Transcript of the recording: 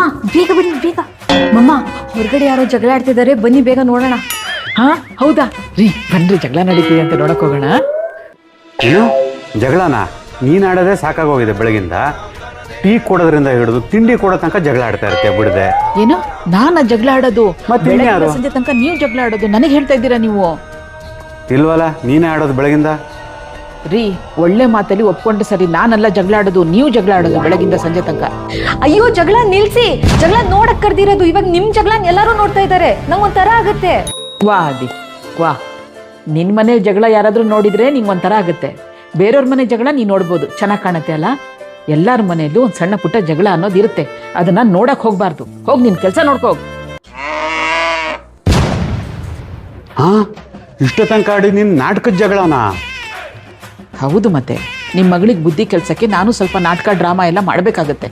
ಮಮ್ಮ ಬೇಗ ಬನ್ನಿ ಬೇಗ. ಮಮ್ಮ ಹೊರಗಡೆ ಯಾರೋ ಜಗಳ ಆಡ್ತಿದ್ದಾರೆ, ಬನ್ನಿ ಬೇಗ ನೋಡೋಣ. ಹಾ ಹೌದಾ ರೀ, ಬನ್ರಿ ಜಗಳ ನಡೀತಿದೆ ಅಂತ ನೋಡಕ್ ಹೋಗೋಣ. ಏನು ಜಗಳನ? ನೀನು ಆಡೋದೇ ಸಾಕಾಗೋಗಿದೆ ಬೆಳಗಿಂದ. ಟೀ ಕೊಡೋದ್ರಿಂದ ಹಿಡಿದು ತಿಂಡಿ ಕೊಡೋ ತನಕ ಜಗಳ ಆಡ್ತಾ ಇರ್ತೀಯ ಬಿಡದೆ. ಏನು ನಾನ ಜಗಳ ಆಡೋದು? ಮತ್ತೆ ಬೆಳಗ್ಗಿಂದ ಇನ್ಯಾರು? ಸಂಜೆ ತನಕ ನೀವು ಜಗಳ ಆಡೋದು ನನಗೆ ಹೇಳ್ತಾ ಇದ್ದೀರಾ ನೀವು? ಇಲ್ವಲ್ಲ, ನೀನೇ ಆಡೋದು ಬೆಳಗಿಂದ. ರೀ ಒಳ್ಳೆ ಮಾತಲ್ಲಿ ಒಪ್ಕೊಂಡು ಸರಿ, ನಾನೆಲ್ಲ ಜಗಳ ಆಡೋದು, ನೀವು ಜಗಳ ಆಡೋದು ಬೆಳಗಿಂದ ಸಂಜೆ ತನಕ. ಅಯ್ಯೋ ಜಗಳ ನಿಲ್ಸಿ, ಜಗಳ ನೋಡಕ್ ಕರ್ದಿರೋದು. ಇವಾಗ ನಿಮ್ ಜಗಳ ಎಲ್ಲರೂ ನೋಡ್ತಾ ಇದ್ದಾರೆ, ನಂಗೊಂಥರ ಆಗತ್ತೆ. ವಾ ಅದಿ ವಾ, ನಿನ್ ಮನೆ ಜಗಳ ಯಾರಾದ್ರೂ ನೋಡಿದ್ರೆ ನಿಂಗೊಂಥರ ಆಗುತ್ತೆ. ಬೇರೆಯವ್ರ ಮನೆ ಜಗಳ ನೀ ನೋಡ್ಬೋದು, ಚೆನ್ನಾಗಿ ಕಾಣತ್ತೆ ಅಲ್ಲ. ಎಲ್ಲಾರ ಮನೆಯಲ್ಲೂ ಒಂದು ಸಣ್ಣ ಪುಟ್ಟ ಜಗಳ ಅನ್ನೋದು ಇರುತ್ತೆ, ಅದನ್ನ ನೋಡಕ್ ಹೋಗ್ಬಾರ್ದು. ಹೋಗಿ ನಿನ್ ಕೆಲಸ ನೋಡ್ಕೋ. ಹಾ, ಇಷ್ಟು ತನಕ ಆಡಿ ನಿನ್ ನಾಟಕದ ಜಗಳನಾ? ಹೌದು, ಮತ್ತೆ ನಿಮ್ಮ ಮಗಳಿಗೆ ಬುದ್ಧಿ ಕೆಲಸಕ್ಕೆ ನಾನು ಸ್ವಲ್ಪ ನಾಟಕ ಡ್ರಾಮಾ ಎಲ್ಲ ಮಾಡಬೇಕಾಗತ್ತೆ.